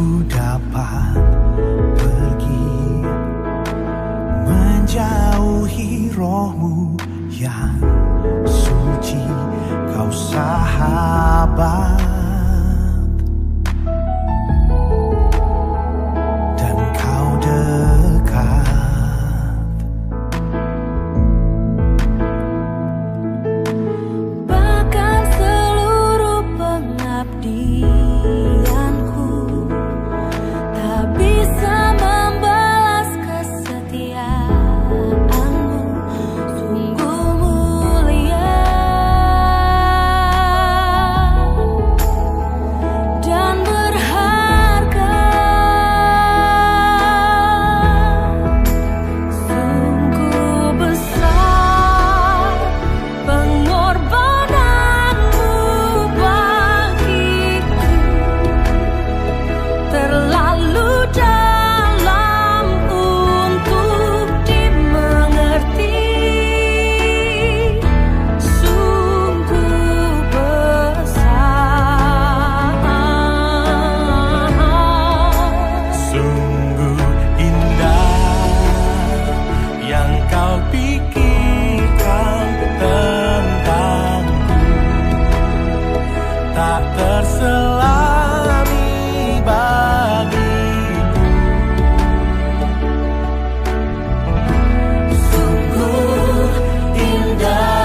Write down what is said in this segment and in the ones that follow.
ku dapat pergi menjauhi rohmu yang suci, kau sahabat dan kau dekat. Bahkan seluruh pengabdianku tak bisa membalas kesetiaanmu, sungguh mulia dan berharga. Sungguh besar pengorbananmu bagiku, terlalu dalam untuk dimengerti. Sungguh besar, Sungguh indah yang kau pikirkan tentangku, tak terselami bagiku. Sungguh indah.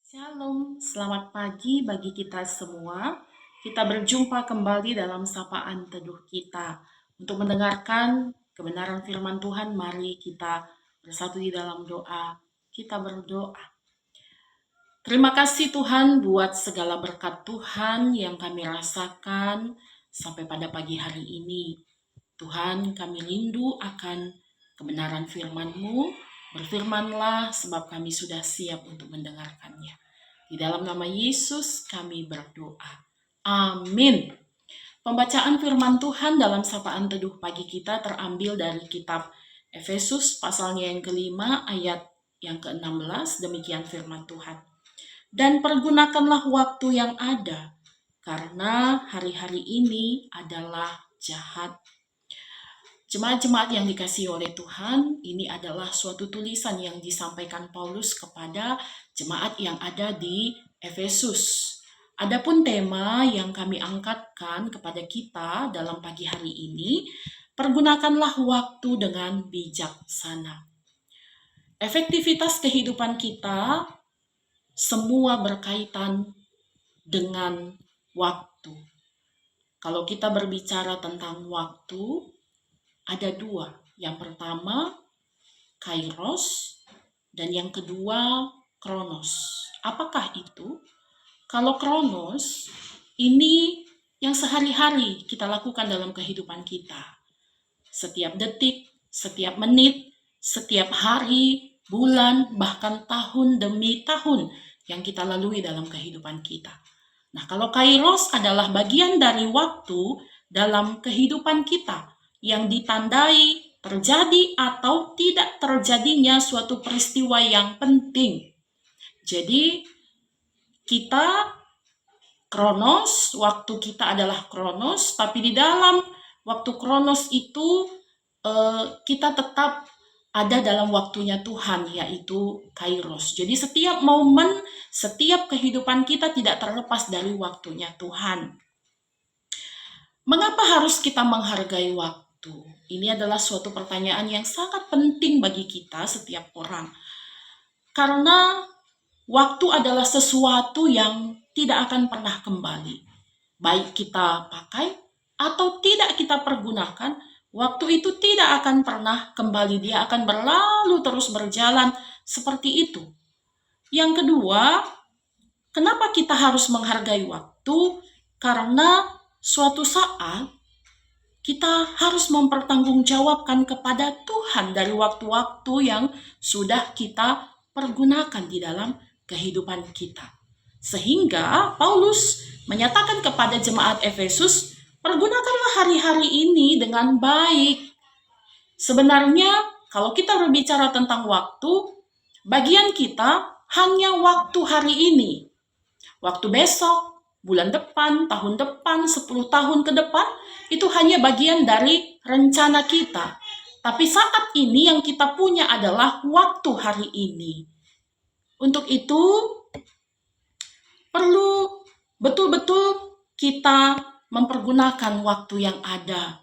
Shalom, selamat pagi bagi kita semua. Kita berjumpa kembali dalam sapaan teduh kita. Untuk mendengarkan kebenaran firman Tuhan, mari kita bersatu di dalam doa. Kita berdoa. Terima kasih Tuhan buat segala berkat Tuhan yang kami rasakan sampai pada pagi hari ini. Tuhan, kami rindu akan kebenaran firman-Mu. Berfirmanlah sebab kami sudah siap untuk mendengarkannya. Di dalam nama Yesus kami berdoa. Amin. Pembacaan firman Tuhan dalam sapaan teduh pagi kita terambil dari kitab Efesus pasalnya yang kelima ayat yang ke-16. Demikian firman Tuhan. Dan pergunakanlah waktu yang ada, karena hari-hari ini adalah jahat. Jemaat-jemaat yang dikasihi oleh Tuhan, ini adalah suatu tulisan yang disampaikan Paulus kepada jemaat yang ada di Efesus. Adapun tema yang kami angkatkan kepada kita dalam pagi hari ini, pergunakanlah waktu dengan bijaksana. Efektivitas kehidupan kita semua berkaitan dengan waktu. Kalau kita berbicara tentang waktu, ada dua. Yang pertama, kairos, dan yang kedua, kronos. Apakah itu? Kalau kronos, ini yang sehari-hari kita lakukan dalam kehidupan kita. Setiap detik, setiap menit, setiap hari, bulan, bahkan tahun demi tahun yang kita lalui dalam kehidupan kita. Nah, kalau kairos adalah bagian dari waktu dalam kehidupan kita yang ditandai terjadi atau tidak terjadinya suatu peristiwa yang penting. Jadi, kita kronos, waktu kita adalah kronos, tapi di dalam waktu kronos itu kita tetap ada dalam waktunya Tuhan, yaitu kairos. Jadi setiap momen, setiap kehidupan kita tidak terlepas dari waktunya Tuhan. Mengapa harus kita menghargai waktu? Ini adalah suatu pertanyaan yang sangat penting bagi kita setiap orang. Karena waktu adalah sesuatu yang tidak akan pernah kembali. Baik kita pakai atau tidak kita pergunakan, waktu itu tidak akan pernah kembali. Dia akan berlalu terus berjalan seperti itu. Yang kedua, kenapa kita harus menghargai waktu? Karena suatu saat kita harus mempertanggungjawabkan kepada Tuhan dari waktu-waktu yang sudah kita pergunakan di dalam kehidupan kita. Sehingga Paulus menyatakan kepada jemaat Efesus, pergunakanlah hari-hari ini dengan baik. Sebenarnya kalau kita berbicara tentang waktu, bagian kita hanya waktu hari ini. Waktu besok, bulan depan, tahun depan, 10 tahun ke depan, itu hanya bagian dari rencana kita. Tapi saat ini yang kita punya adalah waktu hari ini. Untuk itu, perlu betul-betul kita mempergunakan waktu yang ada.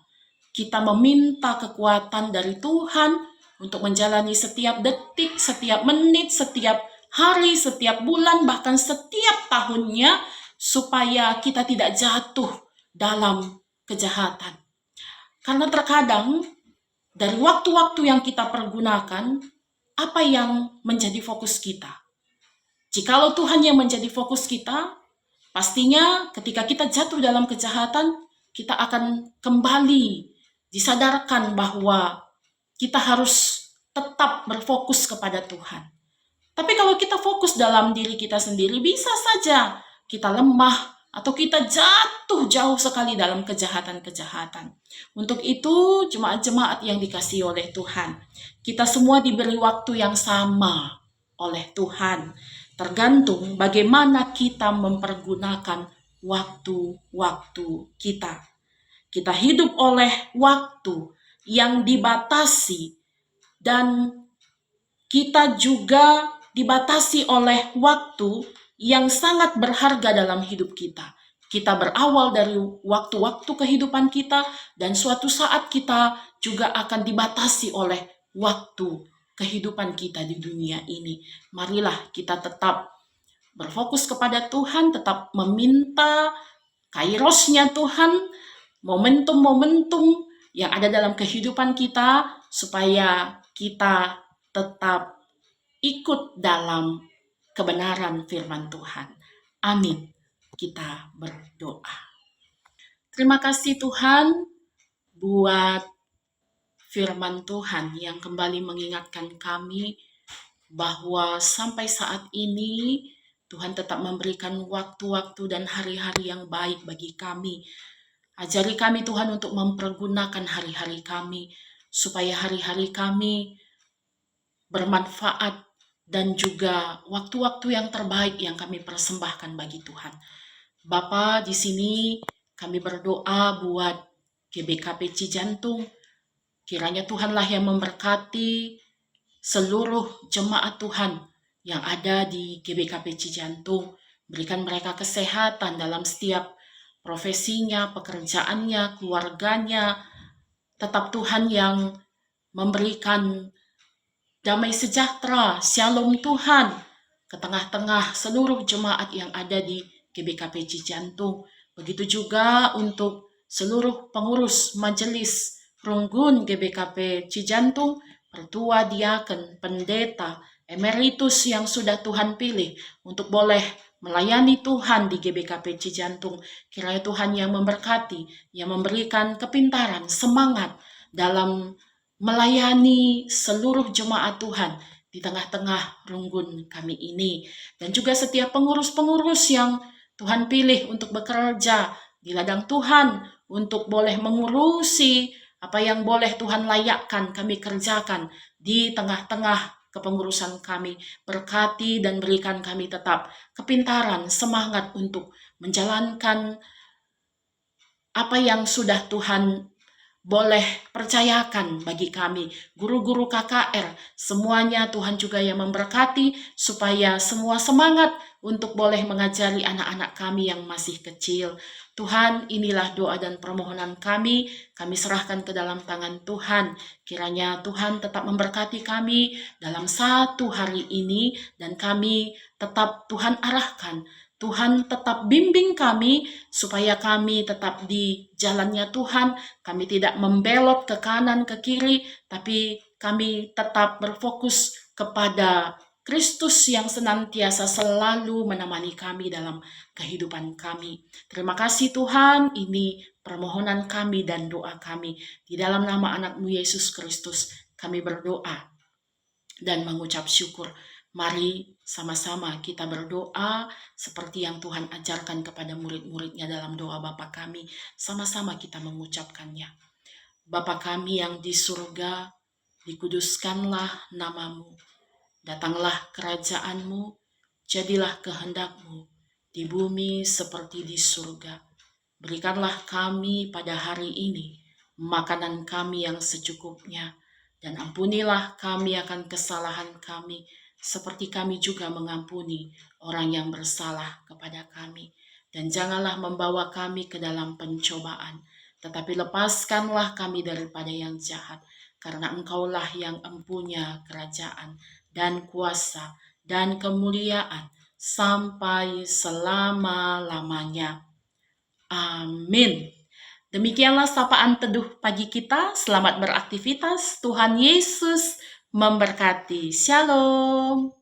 Kita meminta kekuatan dari Tuhan untuk menjalani setiap detik, setiap menit, setiap hari, setiap bulan, bahkan setiap tahunnya, supaya kita tidak jatuh dalam kejahatan. Karena terkadang dari waktu-waktu yang kita pergunakan, apa yang menjadi fokus kita? Jikalau Tuhan yang menjadi fokus kita, pastinya ketika kita jatuh dalam kejahatan, kita akan kembali disadarkan bahwa kita harus tetap berfokus kepada Tuhan. Tapi kalau kita fokus dalam diri kita sendiri, bisa saja kita lemah atau kita jatuh jauh sekali dalam kejahatan-kejahatan. Untuk itu, jemaat-jemaat yang dikasihi oleh Tuhan, kita semua diberi waktu yang sama oleh Tuhan. Tergantung bagaimana kita mempergunakan waktu-waktu kita. Kita hidup oleh waktu yang dibatasi, dan kita juga dibatasi oleh waktu yang sangat berharga dalam hidup kita. Kita berawal dari waktu-waktu kehidupan kita, dan suatu saat kita juga akan dibatasi oleh waktu kehidupan kita di dunia ini. Marilah kita tetap berfokus kepada Tuhan, tetap meminta kairosnya Tuhan, momentum-momentum yang ada dalam kehidupan kita, supaya kita tetap ikut dalam kebenaran firman Tuhan. Amin. Kita berdoa. Terima kasih Tuhan buat firman Tuhan yang kembali mengingatkan kami bahwa sampai saat ini Tuhan tetap memberikan waktu-waktu dan hari-hari yang baik bagi kami. Ajari kami Tuhan untuk mempergunakan hari-hari kami, supaya hari-hari kami bermanfaat dan juga waktu-waktu yang terbaik yang kami persembahkan bagi Tuhan. Bapa, di sini kami berdoa buat GBKP Cijantung. Kiranya Tuhanlah yang memberkati seluruh jemaat Tuhan yang ada di GBKP Cijantung. Berikan mereka kesehatan dalam setiap profesinya, pekerjaannya, keluarganya. Tetap Tuhan yang memberikan damai sejahtera, shalom Tuhan ke tengah-tengah seluruh jemaat yang ada di GBKP Cijantung. Begitu juga untuk seluruh pengurus majelis Runggun GBKP Cijantung, pertua, diaken, pendeta, emeritus yang sudah Tuhan pilih untuk boleh melayani Tuhan di GBKP Cijantung. Kiranya Tuhan yang memberkati, yang memberikan kepintaran, semangat dalam melayani seluruh jemaat Tuhan di tengah-tengah Runggun kami ini. Dan juga setiap pengurus-pengurus yang Tuhan pilih untuk bekerja di ladang Tuhan, untuk boleh mengurusi apa yang boleh Tuhan layakkan kami kerjakan di tengah-tengah kepengurusan kami. Berkati dan berikan kami tetap kepintaran, semangat untuk menjalankan apa yang sudah Tuhan boleh percayakan bagi kami. Guru-guru KKR, semuanya Tuhan juga yang memberkati, supaya semua semangat untuk boleh mengajari anak-anak kami yang masih kecil. Tuhan, inilah doa dan permohonan kami serahkan ke dalam tangan Tuhan. Kiranya Tuhan tetap memberkati kami dalam satu hari ini, dan kami tetap Tuhan arahkan. Tuhan tetap bimbing kami supaya kami tetap di jalannya Tuhan. Kami tidak membelot ke kanan, ke kiri, tapi kami tetap berfokus kepada Kristus yang senantiasa selalu menemani kami dalam kehidupan kami. Terima kasih Tuhan, ini permohonan kami dan doa kami. Di dalam nama anak-Mu Yesus Kristus kami berdoa dan mengucap syukur. Mari sama-sama kita berdoa seperti yang Tuhan ajarkan kepada murid-muridnya dalam doa Bapa kami. Sama-sama kita mengucapkannya. Bapa kami yang di surga, dikuduskanlah nama-Mu. Datanglah kerajaan-Mu, jadilah kehendak-Mu di bumi seperti di surga. Berikanlah kami pada hari ini makanan kami yang secukupnya, dan ampunilah kami akan kesalahan kami, seperti kami juga mengampuni orang yang bersalah kepada kami. Dan janganlah membawa kami ke dalam pencobaan, tetapi lepaskanlah kami daripada yang jahat, karena Engkaulah yang empunya kerajaan dan kuasa dan kemuliaan sampai selama-lamanya. Amin. Demikianlah sapaan teduh pagi kita. Selamat beraktivitas. Tuhan Yesus memberkati. Shalom.